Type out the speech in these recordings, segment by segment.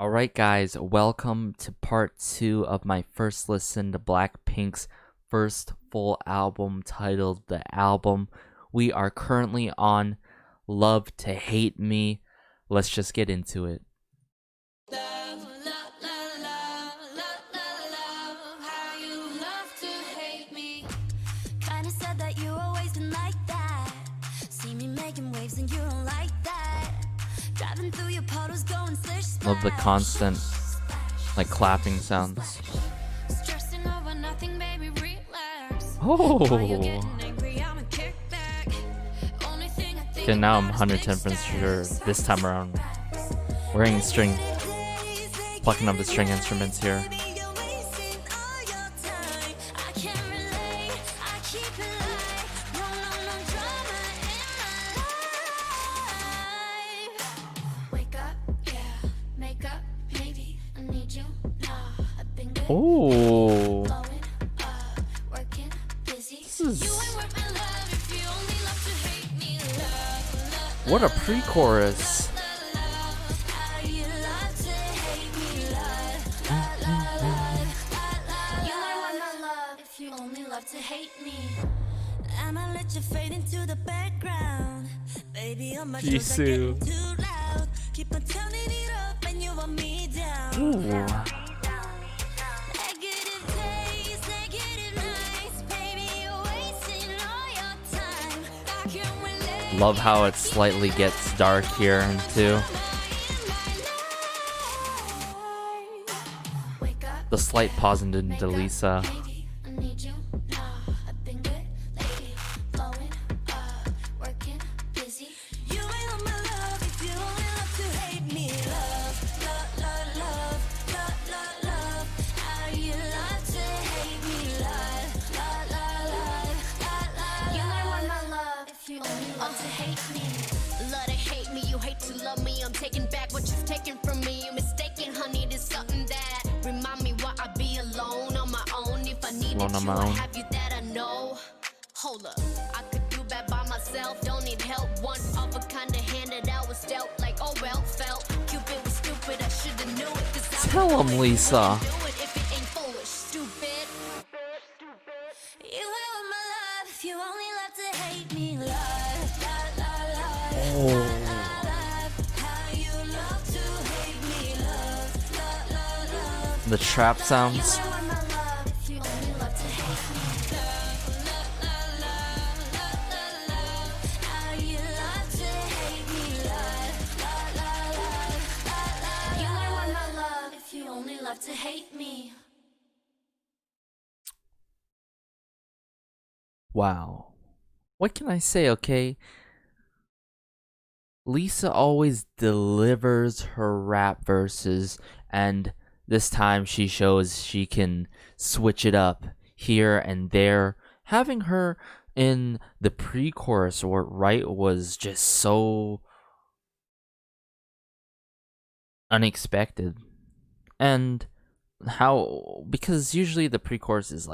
Alright, guys, welcome to part 2 of my first listen to Blackpink's first full album titled The Album. We are currently on Love to Hate Me. Let's just get into it. Love the constant, clapping sounds. Oh! Okay, now I'm 110% sure this time around. Wearing plucking up the string instruments here. Oh, this is what a pre-chorus. Jisoo. Ooh. Love how it slightly gets dark here too. The slight pause into Lisa. Alone on my own. Hold up, I could do bad by myself. Don't need help. One of a kind of handed out was dealt. Like, oh well, felt. Cupid was stupid. I shoulda knew it. Tell him, Lisa. If it ain't foolish, stupid. You are my love. If you only love to hate me, love. Oh. The trap sounds. To hate me. Wow. What can I say, okay? Lisa always delivers her rap verses, and this time she shows she can switch it up here and there. Having her in the pre-chorus or right was just so unexpected. And how, because usually the pre-chorus is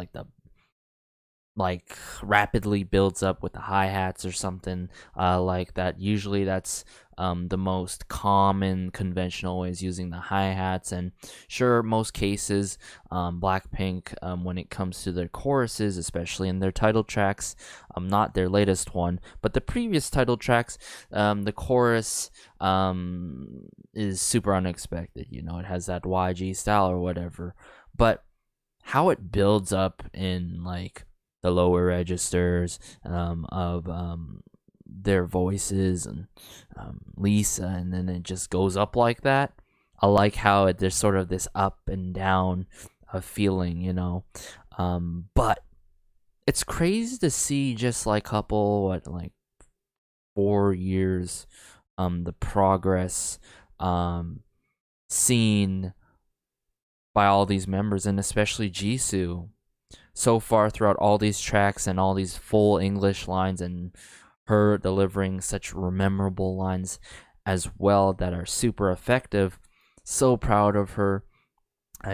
rapidly builds up with the hi-hats or something like that. Usually that's the most common conventional ways using the hi-hats, and sure, most cases Blackpink, when it comes to their choruses, especially in their title tracks, not their latest one, but the previous title tracks, the chorus is super unexpected. You know, it has that YG style or whatever, but how it builds up in the lower registers of their voices and Lisa, and then it just goes up like that. I like how there's sort of this up and down feeling, you know. But it's crazy to see just couple 4 years the progress seen by all these members, and especially Jisoo so far throughout all these tracks and all these full English lines, and her delivering such memorable lines as well that are super effective. So proud of her.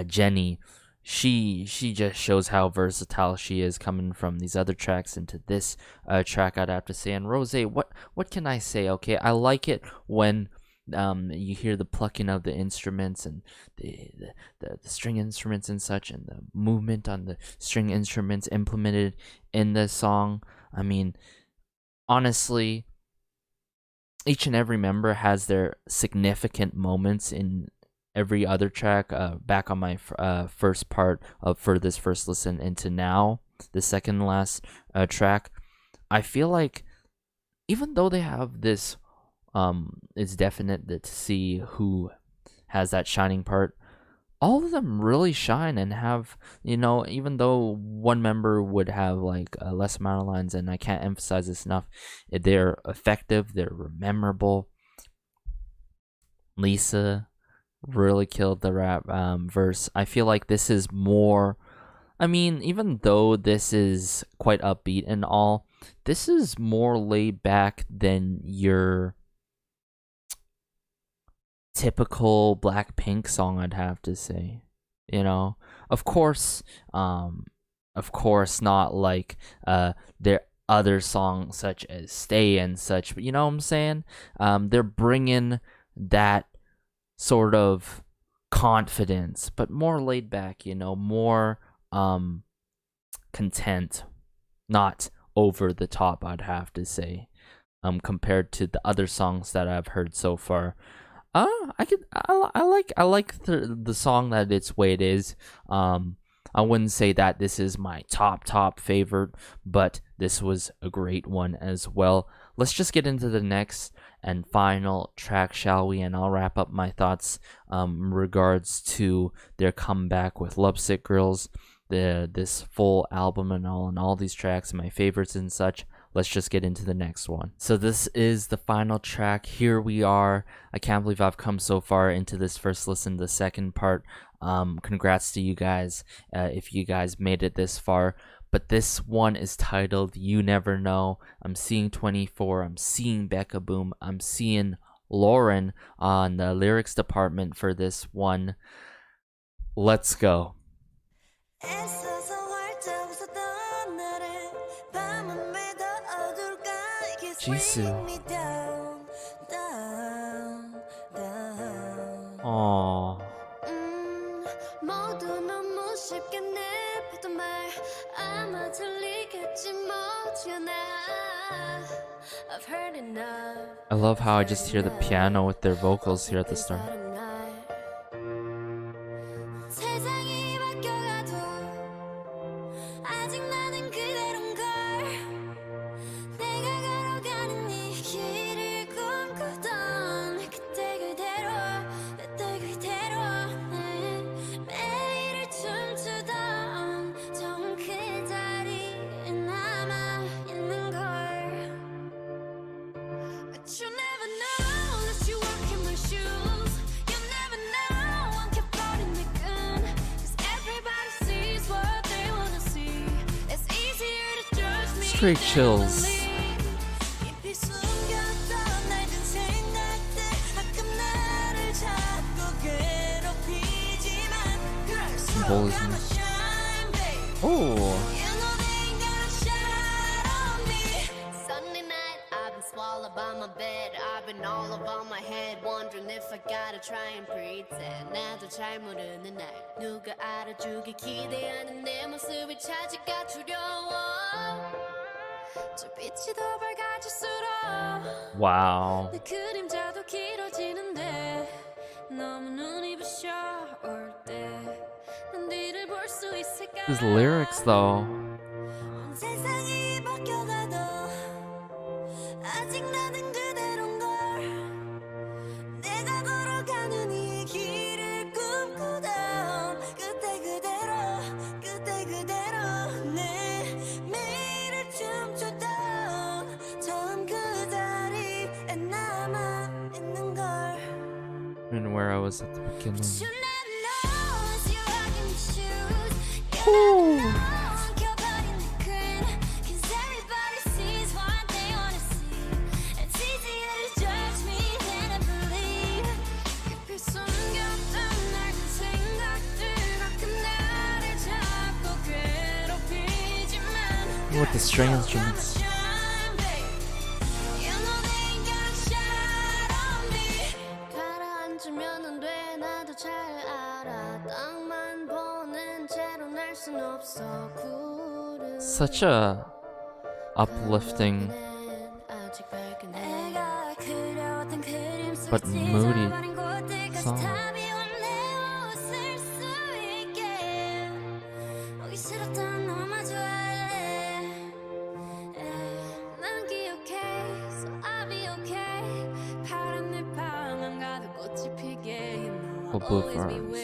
Jennie, she just shows how versatile she is, coming from these other tracks into this track, I'd have to say. And Rose, what can I say? Okay, I like it when You hear the plucking of the instruments and the string instruments and such, and the movement on the string instruments implemented in this song. I mean, honestly, each and every member has their significant moments in every other track. Back on my first part for this first listen into now, the second last track, I feel like even though they have this, it's definite to see who has that shining part. All of them really shine and have, even though one member would have like a less amount of lines, and I can't emphasize this enough, they're effective, they're memorable. Lisa really killed the rap verse. I feel like this is more, even though this is quite upbeat and all, this is more laid back than your typical Blackpink song, I'd have to say. Of course not like their other songs such as Stay and such, but you know what I'm saying? They're bringing that sort of confidence, but more laid back, more content, not over the top, I'd have to say, compared to the other songs that I've heard so far. I like the song that its way it is. I wouldn't say that this is my top favorite, but this was a great one as well. Let's just get into the next and final track, shall we? And I'll wrap up my thoughts in regards to their comeback with Lovesick Girls, this full album and all these tracks, my favorites and such. Let's just get into the next one. So this is the final track. Here we are. I can't believe I've come so far into this first listen, the second part. Congrats to you guys if you guys made it this far. But this one is titled You Never Know. I'm seeing 24. I'm seeing Becca Boom. I'm seeing Lauren on the lyrics department for this one. Let's go. Jisoo. Aww. I love how I just hear the piano with their vocals here at the start. Straight chills. Symbolism. Oh. Sunday night, I've been swallowed by my bed. I've been all about my head, wondering if I gotta try and pretend. 나도 잘 모르는 날, 누가 알아주길 기대하는 내 모습이 찾아가 두려워. 저 빛이 더 밝아질수록 Wow. 내 그림자도 길어지는데 너무 눈이 부셔 올 때 난 뒤를 볼 수 있을까? His lyrics though. 세상이 바뀌어가도 아직 나는 그대로인 걸 내가 걸어가는 이 길을 꿈꾸던 그때 그대로 내 매일을 춤추던 처음 그 자리에 남아 있는 걸 And where I was at the beginning. You never know as you're rocking the shoes. You Ooh. never know 엉켜버린 내 끈. 'Cause everybody sees what they wanna see. It's easier to judge me than I believe. 깊이 숨겼던 낡은 생각들 가끔 나를 잡고 괴롭히지만 With the string instruments. You know they ain't gonna shine on me. Such a uplifting but moody song. For Blue Farms.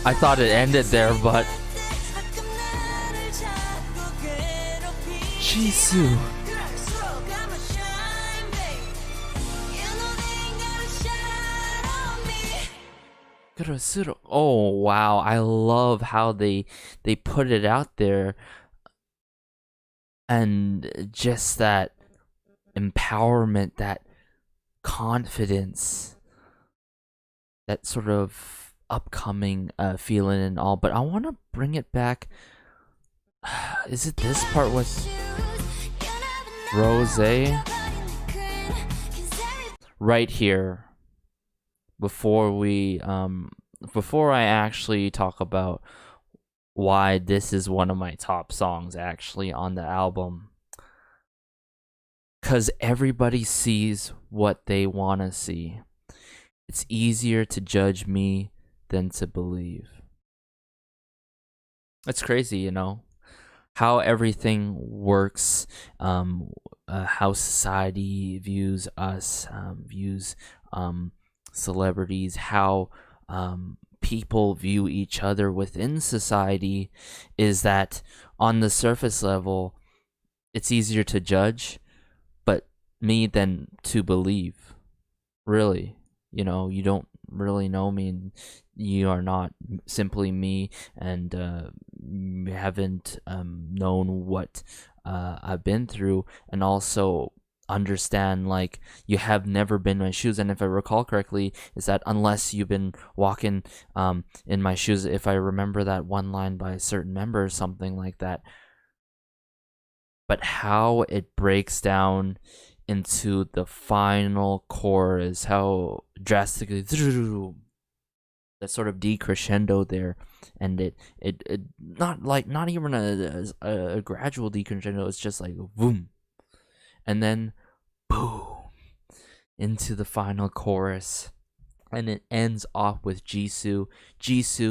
I thought it ended there, but Jisoo. Oh wow, I love how they put it out there, and just that empowerment, that confidence, that sort of upcoming feeling and all. But I want to bring it back. Is it this part with Rose? Right here, before I actually talk about why this is one of my top songs actually on the album, because everybody sees what they want to see. It's easier to judge me than to believe. It's crazy, you know, how everything works, how society views us, views celebrities, how people view each other within society, is that on the surface level, it's easier to judge, but me than to believe. Really, you know, you don't really know me, and you are not simply me, and you haven't known what I've been through, and also understand, like, you have never been in my shoes. And if I recall correctly, is that unless you've been walking in my shoes, if I remember that one line by a certain member or something like that. But how it breaks down into the final chorus, how drastically that sort of decrescendo there, and it not even a gradual decrescendo, it's just like boom, and then boom into the final chorus, and it ends off with Jisoo,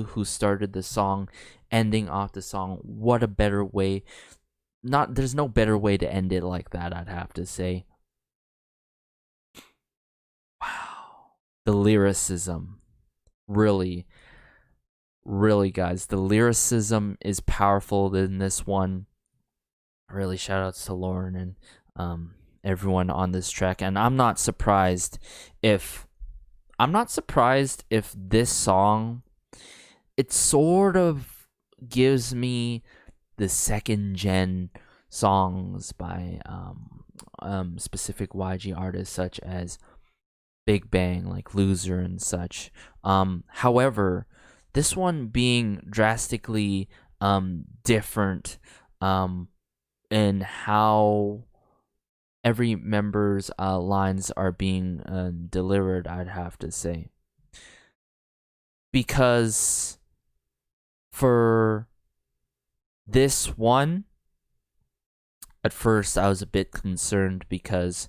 who started the song, ending off the song. What a better way, there's no better way to end it like that, I'd have to say. Wow, the lyricism, really, guys, the lyricism is powerful in this one. Really, shout outs to Lauren and everyone on this track. And I'm not surprised if this song, it sort of gives me the second gen songs by specific YG artists such as Big Bang, like Loser and such. However, this one being drastically different in how every member's lines are being delivered, I'd have to say. Because for this one, at first I was a bit concerned, because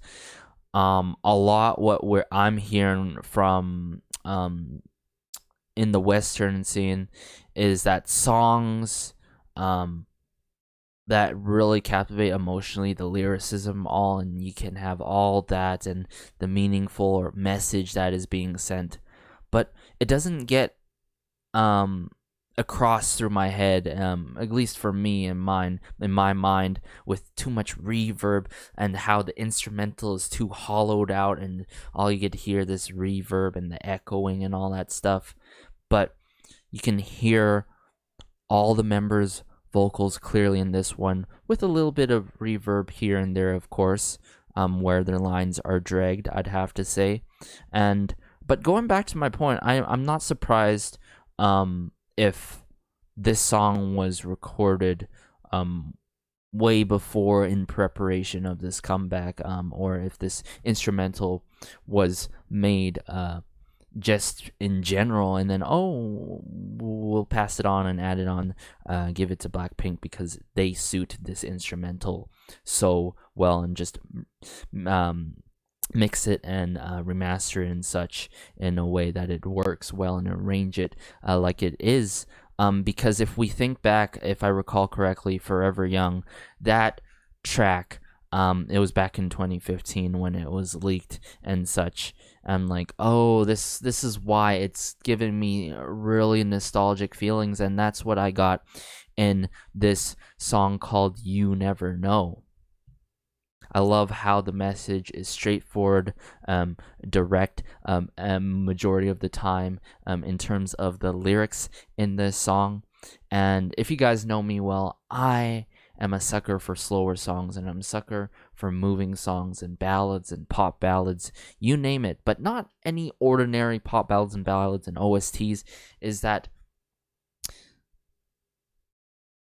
a lot what I'm hearing from in the Western scene is that songs that really captivate emotionally, the lyricism, all, and you can have all that and the meaningful or message that is being sent, but it doesn't get across through my head, at least for me and in my mind, with too much reverb, and how the instrumental is too hollowed out, and all you get to hear this reverb and the echoing and all that stuff. But you can hear all the members' vocals clearly in this one, with a little bit of reverb here and there, of course, where their lines are dragged, I'd have to say. And But going back to my point, I'm not surprised if this song was recorded way before in preparation of this comeback, or if this instrumental was made just in general, and then we'll pass it on and add it on, give it to Blackpink because they suit this instrumental so well, and just mix it and remaster it and such in a way that it works well and arrange it like it is. Because if we think back, if I recall correctly, Forever Young, that track, it was back in 2015 when it was leaked and such. I'm like, oh, this is why it's giving me really nostalgic feelings, and that's what I got in this song called You Never Know. I love how the message is straightforward, direct, majority of the time, in terms of the lyrics in this song. And if you guys know me well, I am a sucker for slower songs, and I'm a sucker for moving songs and ballads and pop ballads, you name it, but not any ordinary pop ballads and ballads and OSTs. Is that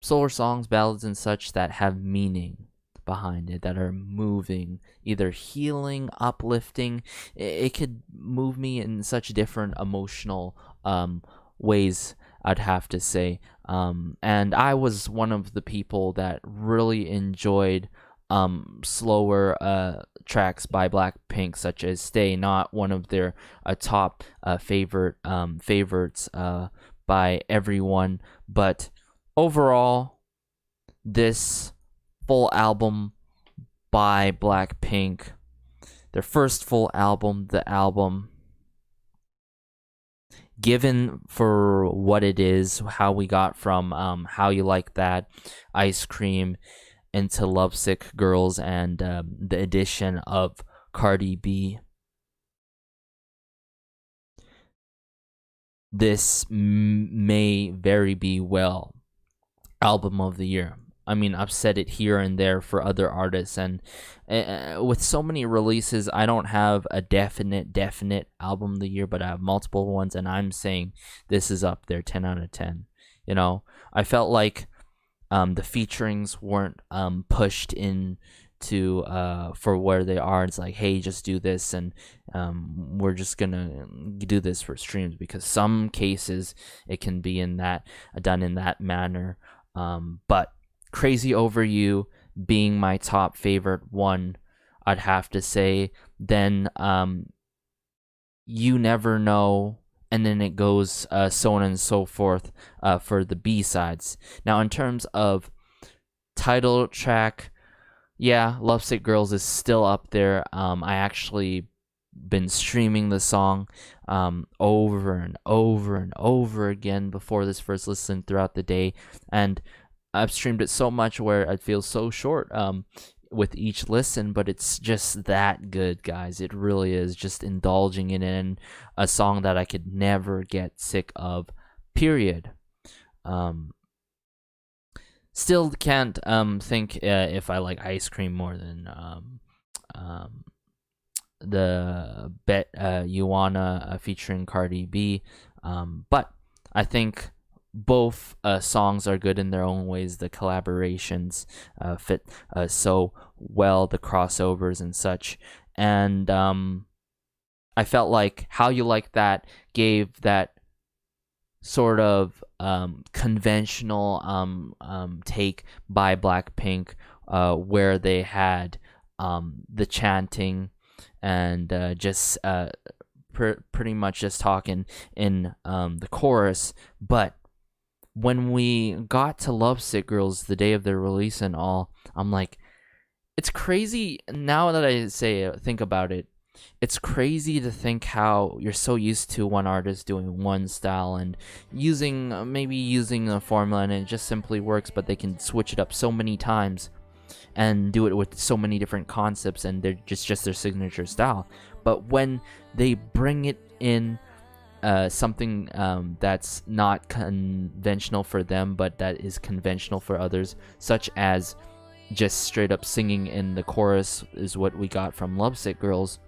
slower songs, ballads, and such that have meaning behind it, that are moving, either healing, uplifting. It could move me in such different emotional ways, I'd have to say. And I was one of the people that really enjoyed slower tracks by Blackpink, such as Stay, not one of their top favorites by everyone. But overall, this full album by Blackpink, their first full album, the album, given for what it is, how we got from How You Like That, Ice Cream, into Lovesick Girls, and the addition of Cardi B, this may very be well album of the year. I mean, I've said it here and there for other artists, and with so many releases, I don't have a definite album of the year, but I have multiple ones, and I'm saying this is up there, 10 out of 10. You know, I felt like the featurings weren't pushed into for where they are. It's like, hey, just do this, and we're just gonna do this for streams, because some cases it can be done in that manner. But Crazy Over You being my top favorite one, I'd have to say. Then You Never Know, and then it goes so on and so forth for the B-sides. Now, in terms of title track, yeah, Lovesick Girls is still up there. I actually been streaming the song over and over and over again before this first listen throughout the day, and I've streamed it so much where it feels so short with each listen, but it's just that good, guys. It really is, just indulging in it, and a song that I could never get sick of, period. Still can't think if I like Ice Cream more than the Bet You Wanna featuring Cardi B, but I think both songs are good in their own ways. The collaborations fit so well, the crossovers and such, and I felt like How You Like That gave that sort of conventional take by Blackpink, where they had the chanting and just pretty much just talking in the chorus. But when we got to Lovesick Girls, the day of their release and all, I'm like, it's crazy now that I think about it. It's crazy to think how you're so used to one artist doing one style and using a formula, and it just simply works, but they can switch it up so many times and do it with so many different concepts, and they're just their signature style. But when they bring it in something that's not conventional for them, but that is conventional for others, such as just straight up singing in the chorus, is what we got from Lovesick Girls.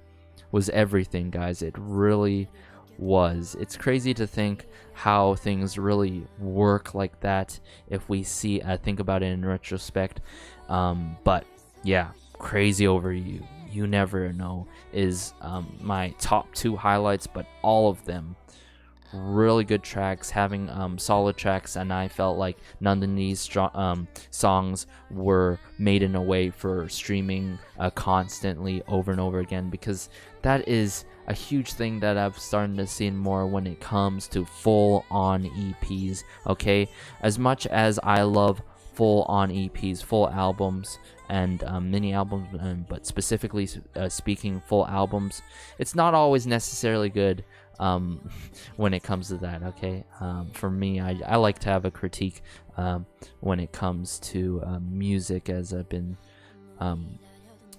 was everything, guys. It really was. It's crazy to think how things really work like that if we think about it in retrospect. But yeah, Crazy Over You, You Never Know is my top 2 highlights, but all of them really good tracks, having solid tracks, and I felt like none of these songs were made in a way for streaming constantly over and over again, because that is a huge thing that I've started to see more when it comes to full-on EPs. Okay, as much as I love full-on EPs, full albums, and mini albums, but specifically speaking, full albums, it's not always necessarily good when it comes to that. Okay, for me, I like to have a critique when it comes to music, as I've been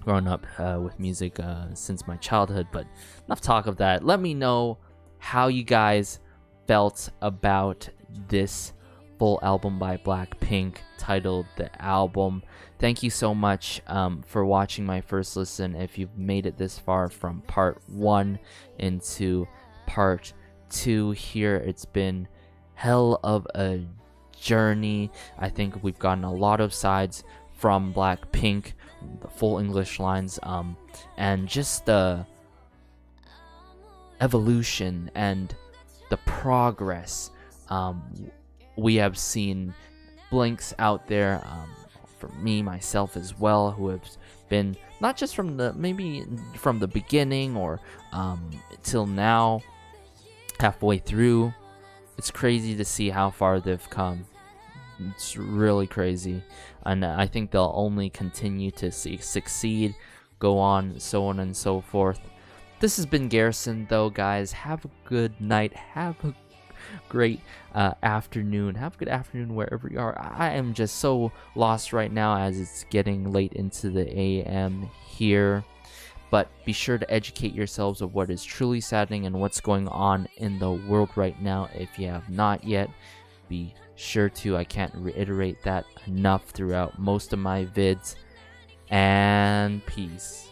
growing up with music since my childhood. But enough talk of that. Let me know how you guys felt about this full album by Blackpink titled The Album. Thank you so much for watching my first listen. If you've made it this far from part 1 into part 2 here, it's been hell of a journey. I think we've gotten a lot of sides from Blackpink, the full English lines, and just the evolution and the progress. We have seen blinks out there, for me, myself as well, who have been not just from the beginning or till now, halfway through. It's crazy to see how far they've come. It's really crazy, and I think they'll only continue to succeed, go on, so on and so forth. This has been Garrison, though, guys. Have a good night. Have a great afternoon. Have a good afternoon wherever you are. I am just so lost right now as it's getting late into the AM here. But be sure to educate yourselves of what is truly saddening and what's going on in the world right now. If you have not yet, be sure to. I can't reiterate that enough throughout most of my vids. And peace.